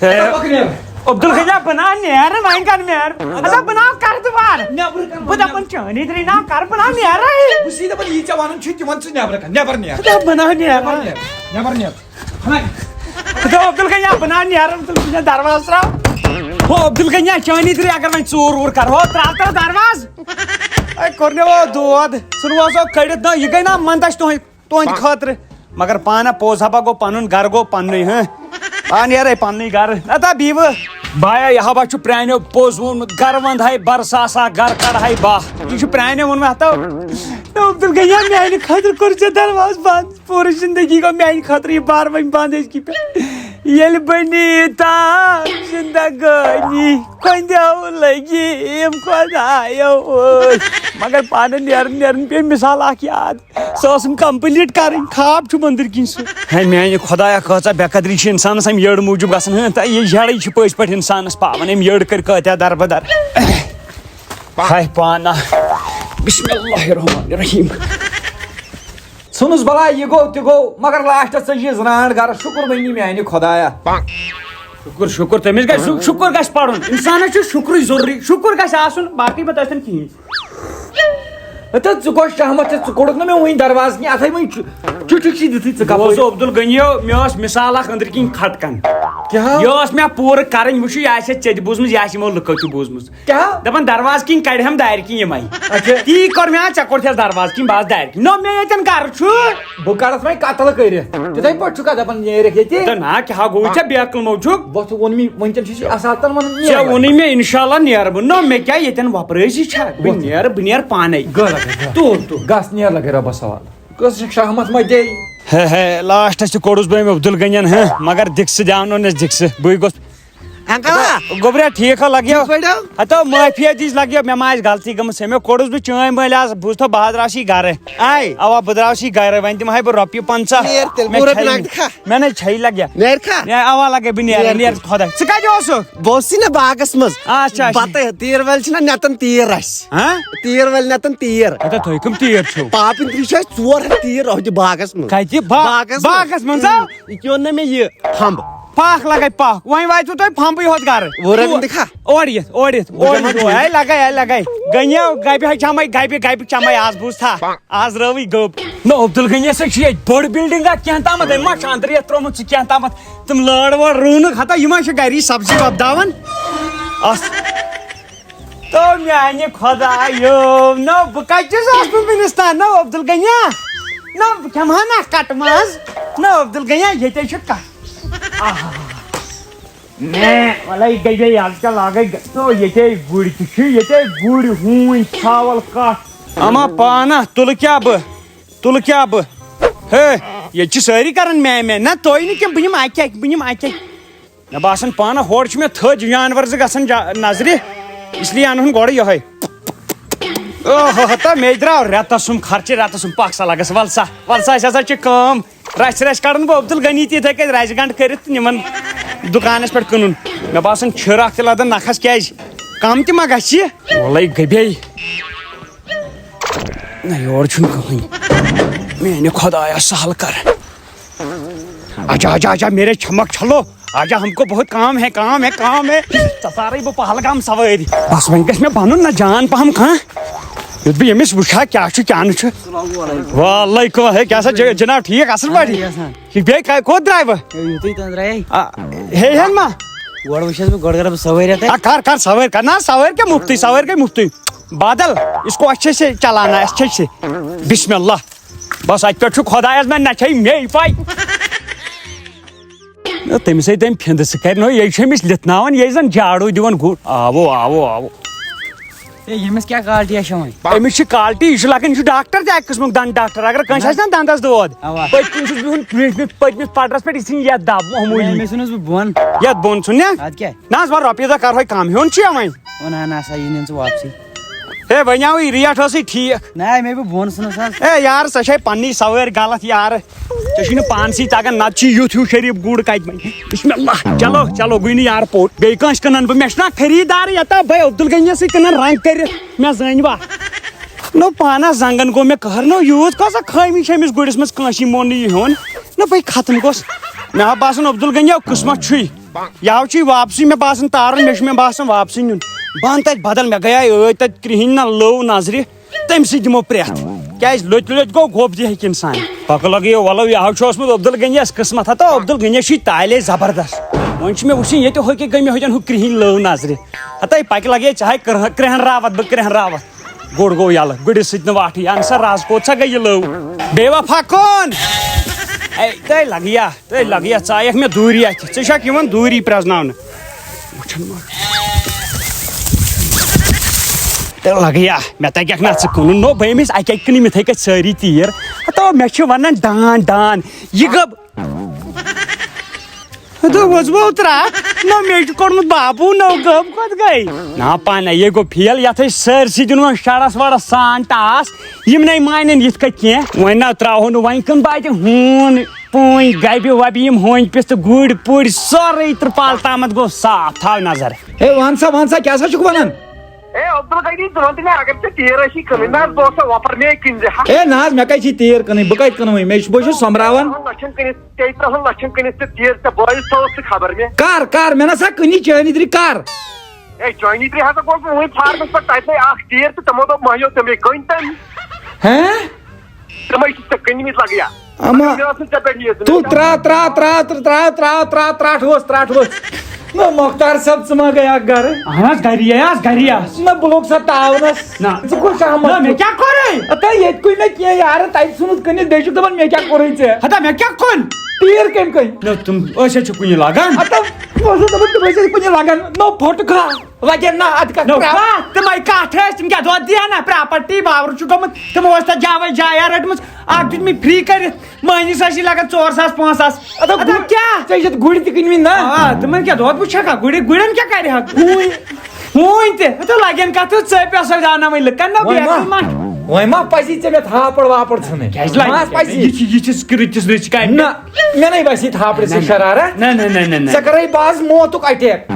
عبدل خجا بنا نیر وائن کر نیر ادا بنا کر دوبار بدا پن چانی تری نا کر بنا نیر بہ چھ دپان یہ ژےٚ چھ تمن ژٕ نیبر نیر ادا بنا نیر نیبر نیر ادا عبدل خجا بنا نیر عبدل خجا دروازہ تراو ہو عبدل خجا چانی تری اگر وۄنۍ ژوٗر ووٗر کرو تراو دروازٕ اے کوٚر مےٚ وہ دود سُہ روزو کھڑِتھ نہ یہِ گٔے نا منٛدچھ تُہنٛدِ خٲطرٕ مگر پانہ پوٚز ہبا گوٚو پنُن گرٕ گوٚو پننُے ہاں نیرے پننُے گرٕ نتہٕ بیٖوٕ بایا یہ ہبا چھُ پرٛانیو پوٚز ووٚنمُت گرٕ ونٛد ہے برساسا گرٕ کڑہے باہ یہ چھُ پرٛانیو ووٚنمُت ہتو عبدل گیا میانہِ خٲطرٕ کوٚر ژےٚ دروازٕ بنٛد پوٗرٕ زندگی گوٚو میانہِ خٲطرٕ یہِ بار وۄنۍ بنٛد أزکہِ پٮ۪ٹھ ییٚلہِ بہٕ نیٖتام زندگٲنی کۄنٛدیو لٔگِم خۄدایو مگر پانہٕ نیرن پیٚیہِ مثال اکھ یاد سۄ ٲسٕم کمپلیٖٹ کرٕنۍ خواب چھُ مٔنٛدٕر کِنۍ سُہ ہے میانہِ خۄدایا کۭژاہ بے قدری چھِ انسانس امہِ یٔڈ موٗجوٗب گژھان تہٕ یہِ یٔڈٕے چھِ پٔزۍ پٲٹھۍ انسانس پاوان أمۍ یٔڈ کٔرۍ کۭتیاہ دربدر ہاے پانا بسم اللہ الرحمن الرحیم ژھٕنُس بلاے یہ گوٚو تہِ گوٚو مگر لاسٹس ژٕ یہِ زرانٛٹھ گرس شُکر بنی میانہِ خۄدایا شُکر شُکر تٔمِس گژھِ شُکر گژھِ پرُن انسانس چھُ شُکرٕے ضروٗری شُکر گژھِ آسُن باقٕے مہ ٲسۍتن کِہیٖنۍ تہٕ ژٕ گوٚو شہمت ژٕ کوٚڑُکھ نہٕ مےٚ وٕنۍ دروازٕ کینٛہہ اتھے وٕنۍ چُٹھۍ چھِ دِتھٕے ژٕ بہٕ اوسُس عبدل غنیو مےٚ ٲس مثال اکھ أنٛدرۍ کِنۍ کھٹکن کیٛاہ یہِ ٲس مےٚ پوٗرٕ کرٕنۍ وٕچھو یہِ آسہِ ژےٚ تہِ بوٗزمٕژ یہِ آسہِ یِمو لُکو تہِ بوٗزمٕژ کیٛاہ دپان دروازٕ کِنۍ کڑہم دارِ کِنۍ یِمے تی کوٚر مےٚ ژےٚ کوٚرتھس دروازٕ کِنۍ بہٕ آس دارِ کِنۍ نوٚم مےٚ ییٚتٮ۪ن گرٕ چھُ بہٕ کڑس وۄنۍ قتل کٔرِتھ تِتھے پٲٹھۍ چھُکھا دپان نیرکھ ییٚتہِ تہٕ نا کیٛاہ گوٚو ژےٚ بیکل موجوٗب وۄتھ ووٚن مےٚ وٕنکٮ۪ن چھُ اساتن وَنان ژےٚ ووٚنُے مےٚ انشاء اللہ نیرٕ بہٕ نوٚم مےٚ کیٛاہ ییٚتٮ۪ن وۄپرٲسی چھا بہٕ نیرٕ پانے گژھ نیر لگے رۄبس حوال کٔژ شہمت ما دے ہے لاسٹس تہِ کوٚڑُس بہٕ أمۍ عبدل غنین مگر دِکسہٕ دیاونونس دِکسہٕ بٕے گوٚژھ گوٚبرا ٹھیٖک ہا لگیو ہتو معافی دِژ لگیو مےٚ ما آسہِ غلطی گٔمٕژ مےٚ کوٚڑُس بہٕ چٲنۍ مٔلۍ آز بوٗزتھو بہٕ حظ درٛاوسٕے گرٕ اوا بہٕ درٛاوسٕے گرٕ وۄنۍ دِمہٕ ہا بہٕ رۄپیہِ 50 مےٚ نَے چھیی لگیا اوا لگے بہٕ نیرٕ خۄدا ژٕ کتہِ اوسُکھ بہٕ اوسُے نا باغس منٛز اچھا پتہٕ تیٖر وٲلۍ چھِنہ نٮ۪تان تیٖر اسہِ تیٖر وٲلۍ نٮ۪تان تیٖر تُہۍ کٕم تیٖر چھِو پاپٕنۍ ترٛی چھِ اَسہِ 4 تیٖر روٚہدِ باغس منٛز کتہِ باغس منٛز یہِ اوٚن نا مےٚ یہِ پھمب پاکھ لگے پاکھ وۄنۍ واتوٕ تۄہہِ پھمبٕے ہوت گرٕ اورٕ یِتھ لگے گنیو گبہِ چمے آز بوٗزتھا آز رٲوٕے گٔب نہ عبدل غنیس چھِ ییٚتہِ بٔڑ بِلڈِنگا کینٛہہ تامتھ أمۍ ما چھُ اندر یتھ تروومُت ژٕ کینٛہہ تامتھ تِم لٲر وٲر رُونٕکھ ہتا یہِ ما چھِ گری سبزی وۄپداوان تو میانہِ خۄدایو نہ بہٕ کتہِ چھُس آسان وٕنِس تام نہ عبدل غنیا نہ بہٕ کھٮ۪مہٕ ہا نا کٹہٕ ماز نہ عبدل غنیا ییٚتے چھُ کٹھ گٔے آزکل لاگے ییٚتے گُرۍ تہِ چھِ ییٚتے گُرۍ ہوٗنۍ ژھاوَل کٹھ اما پانا تُلہٕ کیٛاہ بہٕ ہے ییٚتہِ چھِ سٲری کران مے نہ تُہۍ نہٕ کینٛہہ بہٕ نِمہٕ اکہِ مےٚ باسان پانہ ہورٕ چھِ مےٚ تھٔج جانور زٕ گژھان نظرِ اسلیے انہون گۄڈٕ یِہوے ہتا مےٚ درٛاو رٮ۪تس سُم خرچہِ رٮ۪تس سُم پکھ سا لگس ولسا اَسہِ ہسا چھِ کٲم رژھِ کڑان بہٕ عبدل غنی تہِ یِتھے کٔنۍ رژھِ گنٛڈ کٔرِتھ تہٕ نِمن دُکانس پٮ۪ٹھ کٕنُن مےٚ باسان چھِر اکھ تہِ لدان نکھس کیازِ کم تہِ ما گژھِ وَلے گبے نہ یورٕ چھُنہٕ کٕہٕنۍ میانہِ خۄدایا سہل کر آجا میرے چھمک چھلو آجا ہم کو بہت کام ہے ژٕ تارے بہٕ پہلگام سوٲرۍ بس وۄنۍ گژھِ مےٚ بنُن نہ جان پہم کانٛہہ یُتھ بہٕ ییٚمِس وٕچھٕ ہا کیٛاہ چھُ کیٛاہ نہٕ چھُ وعلیکُم ہے کیٛاہ سا جناب ٹھیٖک اصل پٲٹھۍ بیٚیہِ کوٚت درٛایہِ ہے ما گۄڈٕ وٕچھس بہٕ گۄڈٕ کرٕ بہٕ سوٲرۍ کر سوٲرۍ نا سوٲرۍ کیٛاہ مُفتٕے بادل اس کو اچھے سے چلانا اچھے سے بسم اللہ بس اتہِ پٮ۪ٹھ چھُ خۄدایس نہ چھے مے پاے تٔمِس تٔمۍ پھِنٛدٕ سُہ کرِ نہٕ یہِ چھُ أمِس لِتھناوان یہِ زن جاڑوٗ دِوان گُر آوو ییٚمِس کیٛاہ کالٹی چھِ وۄنۍ أمِس چھِ کالٹی یہِ چھُ لگان یہِ چھُ ڈاکٹر تہِ اکہِ قٕسمُک دنٛد ڈاکٹر اگر کٲنٛسہِ آسہِ نا دنٛدس دود پٔتۍ کِنۍ چھُس بِہُن پٔتمِس پٹرس پٮ۪ٹھ یہِ ژھٕنہِ یتھ دب معموٗلی بۄن یتھ بۄن ژھُن نہ حظ وۄنۍ رۄپیہِ دہ کرہوے کم ہیوٚن چھُ وۄنۍ واپسی ہے وۄنۍ آو یہِ ریٹ ٲسٕے ٹھیٖک ہے یار سۄ چھے پننی سوٲرۍ غلط یارٕ ژےٚ چھُے نہٕ پانسٕے تگان نتہٕ چھُ یُتھ ہیوٗ شریٖف گُر کتہِ وۄنۍ بسم اللہ چلو گوٚے نہٕ یار پوٚٹ بیٚیہِ کٲنٛسہِ کٕنن بہٕ مےٚ چھُنہ خریٖدار یتا بھاے عبدل غنیسٕے کٕنان رنٛگ کٔرِتھ مےٚ زٲنۍوا نو پانس زنگن گوٚو مےٚ کٔہر نو یوٗت کۄسا خٲمی چھِ أمِس گُرِس منٛز کٲنٛسی مون نہٕ یہِ ہیوٚن نہ بھاے ختم گوٚژھ مےٚ ہا باسان عبدل غنیو قٕسمت چھُے یہ واپسی مے باسان تارن مے باسان واپسی نیون بہن تت بدل مے گیا تت کرہن نا لو نظر تم سی دمو پریت کیاز لوت لوت گو گوب دی ہیک انسان پکہ لگیو ولو یہ اوسمت عبدال غنیس قسمت ہتا عبدال غنیس تالے زبردست ون مے وچن یہ ہوکہ گمی ہوتن ہو کرہن لو نظر ہتا پکہ لگے چاہے کرہن راوت بہ کرہن راوت گوڑ گو یل گڑس ست واٹھی ان سا راز کوت سا گئی یہ لو بے وفا کون تہ لگیا ٹھیک مے دوری ات ٹھیک دوری پرزناون لگیا مے تگیک نا کن نو بہ امس اکہ کنہ مے تھک ساری تیر تو مے چھ ونان ڈان ڈان یہ گب وزبو ترا نو مے کورمت بابو نو گب کت گئی نا پانا یہ گو پھیل یت سرسی دن شڑس وڑس سان ٹاس یم نئی مانن یت کت کی ون نا تراہو نو ون کن باتہ ہون پوئی گبہ وبہ یم ہون پس تو گڑ پڑ سورے ترپال تامت گو صاف تھاو نظر ہے وان سا کیا سا چھ ونان عبدال غنی ژٕ ون اگر ژےٚ تیٖر ٲسی کٕنٕنۍ نا بہٕ اوسا وۄپر مے کٕنۍ زِ ہے نا مے کتہِ چھ تیٖر کٕنٕنۍ بہٕ کتہِ کٕنہٕ وۄنۍ بہٕ چھُس سومبراوان لچھن کٕنِتھ 13 لچھن کٕنِتھ ژےٚ تیٖر ژےٚ بٲیِس تھوٚوُتھ ژٕ خبر مےٚ کر مے نسا کٕنی چٲنی تری کر ہے چٲنی ترٛے ہسا گوٚس بہٕ وٕنۍ فارمس پٮ۪ٹھ تتہِ نے اکھ تیٖر تہٕ تِمو دوٚپ مہیو تِمے کٕنۍ تٔمۍ ہیں تِمے چھِ ژےٚ کٕنۍمٕتۍ لگیا اما مےٚ ٲس نہٕ ژےٚ پٮ۪ٹھ یہِ تو تراٹ نہ مختار صاحب ژٕ ما گیا گھر اہن گری نہ بہٕ لوگ سا تاونس نہ ژٕ کُس آمد مے کیا کرے اتا ییٚتہِ کُے نہٕ کینٛہہ یارٕ تتہِ ژھُنُتھ کٕنِتھ بیٚیہِ چھُکھ دپان مےٚ کیٛاہ کوٚرُے ژےٚ ہتا مے کیا کن تیٖر کٔمۍ کٕنۍ نو تم ٲسۍ چھ کُنہِ لاگان اتا بہٕ اوسُس دپان تِم ٲسۍ کُنہِ لگان نو پھوٚٹ کھا وجن نہ اتھ کتھ نو تم کتھ ٲسۍ تم کیا دۄد دِیا نا پراپرٹی باور چھُ گوٚمُت تمو ٲس تتھ جاوے جایا رٔٹمٕژ اکھ دیُت مےٚ فری کٔرِتھ مٲنِس ٲسی لگان 4,000 5,000 ادا کیا ژےٚ چھَتھ گُرۍ تہِ کٕنۍمٕتۍ نا تمن کیا دۄد بہٕ چھکا گُرٮ۪ن کیا کرِ ہا ہوٗنۍ تہِ ہتا لگن کتھ ژٕ پیسو زاناوٕنۍ لُکن نا وۄنۍ ما پزی ژےٚ مےٚ تھاپڑ واپڑ ژھٕنٕنۍ یہ چھِ رٕتِس رٕژ کامہِ نہ مےٚ نَے باسہِ تھاپڑِ ژےٚ شرارت نہ ژےٚ کرے باز موتُک اٹیک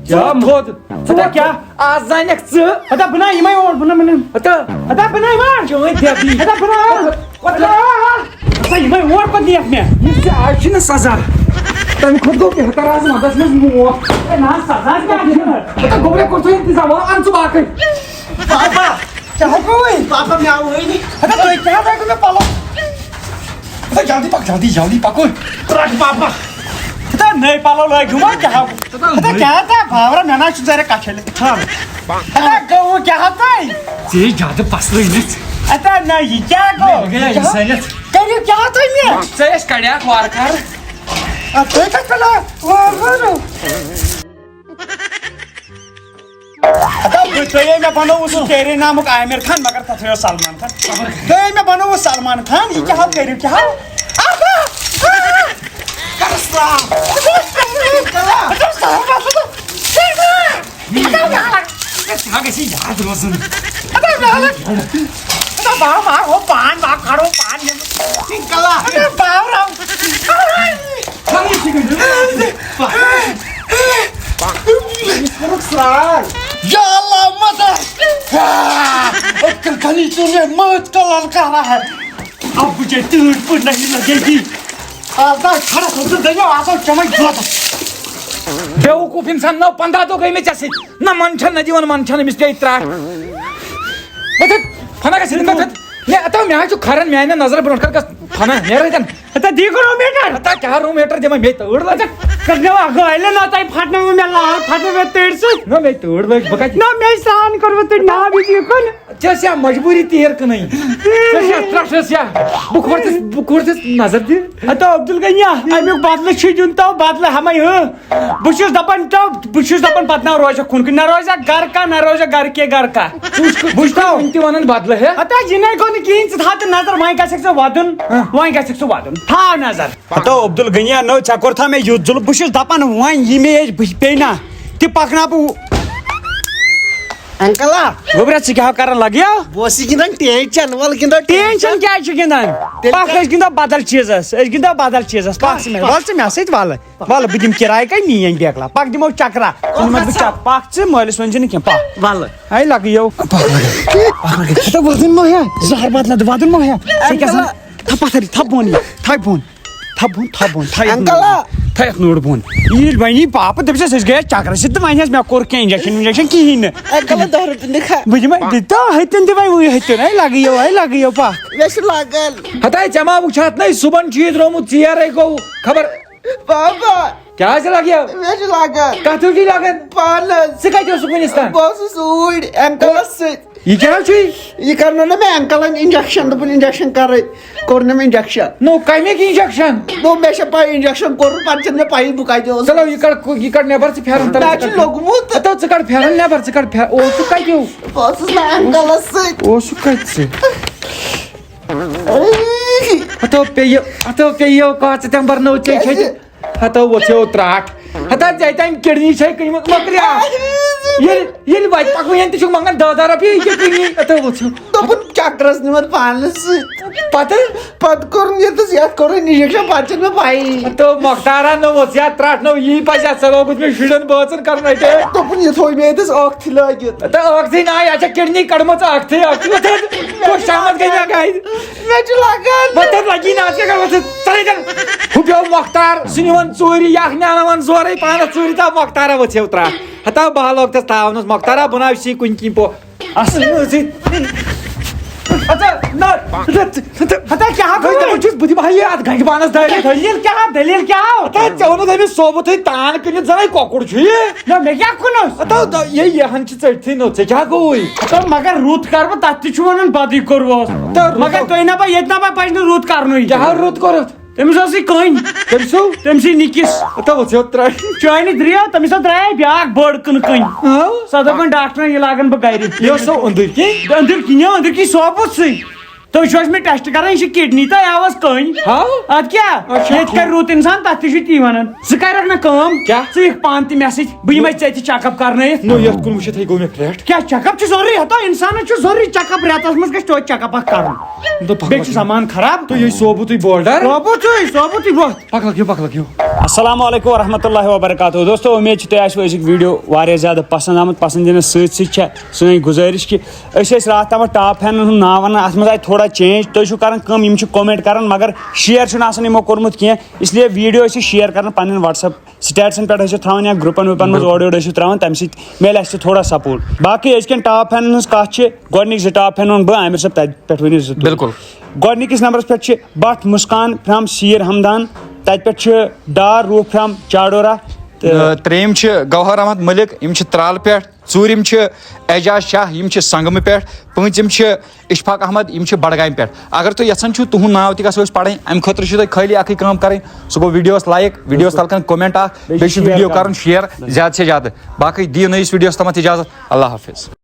ژٕ کیٛاہ آز زانکھ ژٕ ہتا بنا یمے اور بنا ہتا بنا یمے چٲنۍ دٮ۪بی ہتا بنا ہتا یمے اور پتہٕ دیکھ مےٚ یہِ ژےٚ آز چھُنہٕ سزا تمہِ کھۄتہٕ گوٚو بہتر آز ونٛدس منٛز موت نا سزا کیا ہتا گوٚبرے کوٚر ژٕ انتظام ان ژٕ باقٕے پاپا کیا ہوئی پاپا میں آؤں نہیں ہتا تو کیا بیٹھ میں پالو ہتا جلدی پکو رٹ پاپا ہتا نہیں پالو لگ گما کیا ہتا کیا تھا بھاورا میں نا چھ زرے کچھل ہتا گو کیا ہتا ژےٚ زیادٕ پسرے نہٕ ہتا نہ یہ کیا گو گٔے اِنسٲنیت کریو کیا تھا میں ژےٚ ٲسۍ کڑیاکھ وارٕ کارٕ تو کیا کلا وہ ہتا تو میں بنو اس تیرے نامک عامر خان مگر تتھ سلمان خان تو میں بنو سلمان خان یہ کیا کریو کیا یاد روزن پان یا اللہ مدد عبدال غنی تو نے موت کا للکارا ہے اب مجھے ٹوٹ پڑ نہیں لگے گی آتا کھڑا ہو تو دیا آتا چمک دو بیوقوف انسان 9-15 دۄہ گٔے مےٚ ژےٚ سۭتۍ نہ منٛچھان نہ دِوان منٛچھان أمِس پیٚیہِ ترٛٹھ فنا گژھِ مےٚ اتا مےٚ حظ چھُ کھران میانٮ۪ن نظرن برونٛٹھ کَنہِ گژھ فنا نیرٲتن ہتا دی کرو میٹر اتا کیٛاہ روٗم میٹر دِمے مےٚ تۭر لٔج کرنے گٲلے نہ تۄہہِ پھٹنو مےٚ لال پھٹنو مےٚ تٔڑۍ سۭتۍ نہ مےٚ تۭر لٔج بہٕ کَتہِ نہ مےٚ سان کوٚرمُت تٔڑۍ نا بھی کُن ژےٚ ٲسیا مجبوٗری تیٖر کٕنٕنۍ ژےٚ ٲسیا ترٛٹھ ٲسیا بہٕ کھوٗرتِس نظر دِ ہتا عبدال غنی امیُک بدلہٕ چھُ دیُن تو بدلہٕ ہمے بہٕ چھُس دپان پتہٕ نہ روزِ کُن نہ روزِ گھر کا نہ روزِ گھر کے گھر کا بہٕ چھُس وٕنہِ تہِ ونان بدلہٕ ہے ہتا یہ نَے گوٚو نہٕ کِہیٖنۍ ژٕ تھاو تہٕ نظر وۄنۍ گژھکھ ژٕ ودُن وۄنۍ گژھکھ ژٕ ودُن تھاو نظر ہتا عبدال غنی نو ژےٚ کوٚرتھا مےٚ یُتھ ظُلم بہٕ چھُس دپان وۄنۍ یہِ مےٚ پیٚیہِ نا تہِ پکناو بہٕ انکلا گوبرا ژٕ کیٛاہ کران لگیا بہٕ گِنٛدان ٹینشن ول گِنٛدو ٹینشن کیٛازِ چھُ گِنٛدان پکھ أسۍ گِنٛدو بدل چیٖزس پکھ ژٕ مےٚ ول ژٕ مےٚ سۭتۍ ول بہٕ دِمہٕ کِراے کَے میٲنۍ بیکلا پکھ دِمو چکرا پکھ ژٕ مٲلِس ؤنۍ زِ نہٕ کینٛہہ پکھ ول ہے لگیو ودُن مہ ہے زہر بدلہٕ ودُن مہ ہے تھپ پتھر تھپ بۄن تھپ بۄن تھایکھ نوٚڑ بۄن ییٚلہِ بَنی پاپہٕ دٔپِس أسۍ گٔیے چکرس سۭتۍ تہٕ وۄنۍ حظ مےٚ کوٚر کینٛہہ انجکشن کِہیٖنۍ نہٕ انکل 10 رۄپیہِ دِکھا بہٕ دِمے دِتو ہتٮ۪ن تہِ وۄنۍ ہتٮ۪ن لگیو پکھ مےٚ چھُ لگان ہتا ژےٚ ما وٕچھاتھ نَے صُبحن چھُ یہِ درٛومُت ژیرے گوٚو خبر بابا کیٛاہ چھِ لگیو مےٚ چھُ لگان کتھ چھُے لگان پانس ژٕ کتہِ اوسُکھ وٕنِس تام بہٕ اوسُس اوٗرۍ انکلس سۭتۍ یہِ کیٛاہ چھُے یہِ کرنو نا مےٚ انکلن انجکشن دوٚپُن انجکشن کرٕنۍ کوٚر نہٕ مےٚ انجکشن نو کمیُک انجکشن دوٚپ مےٚ چھےٚ پاے انجکشن کوٚرُن پتہٕ چھنہٕ مےٚ پایی بہٕ کتہِ اوسُس چلو یہِ کڑ نیبر ژٕ پھیرن مےٚ چھُ لوٚگمُت ہتو ژٕ کڑ پھیرن نیبر ژٕ کڑ اوسُکھ کتہِ بہٕ اوسُس نہٕ انکلس سۭتۍ اوسُکھ کتہِ ژٕ ہتو پیٚیو کتھ ژٕ تمہِ برنو ژےٚ چھِ ہتو وۄژھیو تراٹھ ہتا ژےٚ تام کِڈنی چھے کٕنمٕژ مۄکریا ییٚلہِ وتہِ پکوٕنۍ تہِ چھُکھ منگان 10 رۄپیہِ یہِ کیٛاہ کٕنی ہتو وۄژھیو دوٚپُن چکرس نِمن پانس سۭتۍ پتہٕ کوٚرُن ییٚتس یتھ کوٚرُن انجکشن پتہٕ چھنہٕ مےٚ پایی ہتو مۄختارا نو وۄژھ یا تراٹھ نو یی پزِ ژےٚ لوگُتھ مےٚ شُرٮ۪ن بٲژن کرُن اَتہِ دوٚپُن یہِ تھوٚو مےٚ ییٚتس ٲکھتھٕے لٲگِتھ ہتا ٲکھتھٕے نا یا چھےٚ کِڈنی کڑمٕژ ٲکھتھٕے کۄس شامت گٔے مےٚ گاڑِ مےٚ چھُ لگان پتہٕ لگی نا ژےٚ کر ژٕ ہُپیو مۄختار سُہ نِوان ژوٗرِ یکھ ناوان زورے پانس ژوٗرِ تاو مۄختارا ؤژھیو تراٹھ ہتا بہٕ لوگ تس تاونس مۄختارا بناوسی کُنہِ کِنۍ پو اصل بہٕ دِمہٕ ہا یہِ اتھ گنٛگہِ پانس دٲرِتھ دلیٖل کیٛاہ ژےٚ ووٚنُتھ أمِس ثوبوٗتھٕے تان کٕنِتھ زَنٕے کۄکُر چھُ یہِ مےٚ کیٛاہ کُنُس ہتا یہِ ہن چھِ ژٔٹتھٕے نو ژےٚ کیٛاہ گوٚوُے مگر رُت کر بہٕ تتھ تہِ چھُ ونان بدٕے کوٚروس مگر تُہۍ نا بہٕ ییٚتہِ نا بہٕ پزِ نہٕ رُت کرنُے کیٛاہ رُت کوٚرُتھ تٔمِس ٲس یہِ کٔنۍ تٔمسٕے نِکِس ہتا وۄژھیو تراٹھ چانہِ درٛیو تٔمِس درٛایے بیاکھ بٔڑ کٕنہٕ کٔنۍ سۄ دوٚپن ڈاکٹرن یہِ لاگن بہٕ گرِ یہِ اوس سۄ أنٛدٕرۍ کِنۍ أنٛدٕرۍ کِنۍ ثوبوٗتھسٕے تُہۍ چھِو اَسہِ مےٚ ٹیسٹ کران یہِ چھِ کِڈنی تہٕ آوس کٔنۍ ادٕ کیٛاہ ییٚتہِ کرِ رُت انسان تتھ تہِ چھُ تی ونان ژٕ کرکھ نا کٲم ژٕ یِکھ پانہٕ تہِ مےٚ سۭتۍ بہٕ یِمے ژےٚ تہِ چیک اپ کرنٲیِتھ نو یتھ کُن وٕچھِتھٕے گوٚو مےٚ پھرٛٹھ کیٛاہ چیک اپ چھُ ضروٗری ہتو انسانس چھُ ضروٗری چیک اپ رٮ۪تس منٛز گژھِ توتہِ چیک اپ اکھ کرُن بیٚیہِ چھُ سامان خراب تُہۍ یہِ ثوبوٗتھٕے بولڈر ثوبوٗتھٕے ووٚتھ پکھ لگیو السلام علیکم ورحمۃ اللہ وبرکاتہ دوستو امید چھِ تۄہہِ آسوٕ أزیُک ویٖڈیو واریاہ زیادٕ پسنٛد آمُت پسنٛد دِنس سۭتۍ سۭتۍ چھےٚ سٲنۍ گُزٲرِش کہِ أسۍ ٲسۍ راتھ تامَتھ ٹاپ فینن ہُنٛد ناو ونان اتھ منٛز آیہِ تھوڑا چینج تُہۍ چھِو کران کٲم یِم چھِ کومنٹ کران مگر شیر چھُنہٕ آسان یِمو کوٚرمُت کینٛہہ اس لیے ویٖڈیو ٲسِو شیر کران پنٕنٮ۪ن وٹسپ سٹیٹسن پٮ۪ٹھ ٲسِو تھاوان یا گرُپن وُپن منٛز اورٕ یورٕ ٲسِو تراوان تمہِ سۭتۍ میلہِ اسہِ تہِ تھوڑا سپورٹ باقٕے أزکٮ۪ن ٹاپ فینن ہٕنٛز کتھ چھِ گۄڈنِکۍ 2 ٹاپ فین ونہٕ بہٕ عامر صٲب تتہِ پٮ۪ٹھ ؤنِو 2 بالکل گۄڈنِکِس نمبرس پٮ۪ٹھ چھِ بٹ مُسکان فرام سیٖر ہمدان تتہِ پٮ۪ٹھ چھِ ڈار روٗف فرام چاڈورا ترٛیٚیِم چھِ گوہر احمد مٔلِک یِم چھِ ترالہٕ پٮ۪ٹھ ژوٗرِم چھِ اعجاز شاہ یِم چھِ سنگمہٕ پٮ۪ٹھ پوٗنٛژِم چھِ اشفاق احمد یِم چھِ بڈگامہِ پٮ۪ٹھ اگر تُہۍ یژھان چھِو تُہُنٛد ناو تہِ گژھو أسۍ پڑٕنۍ امہِ خٲطرٕ چھُو تۄہہِ خٲلی اکٕے کٲم کرٕنۍ سُہ گوٚو ویٖڈیوس لایک ویٖڈیوس تل کَرٕنۍ کومنٹ اکھ بیٚیہِ چھُ ویٖڈیو کرُن شیر زیادٕ سے زیادٕ باقٕے دِیِو نٔیِس ویٖڈیوس تامتھ اِجازت اللہ حافظ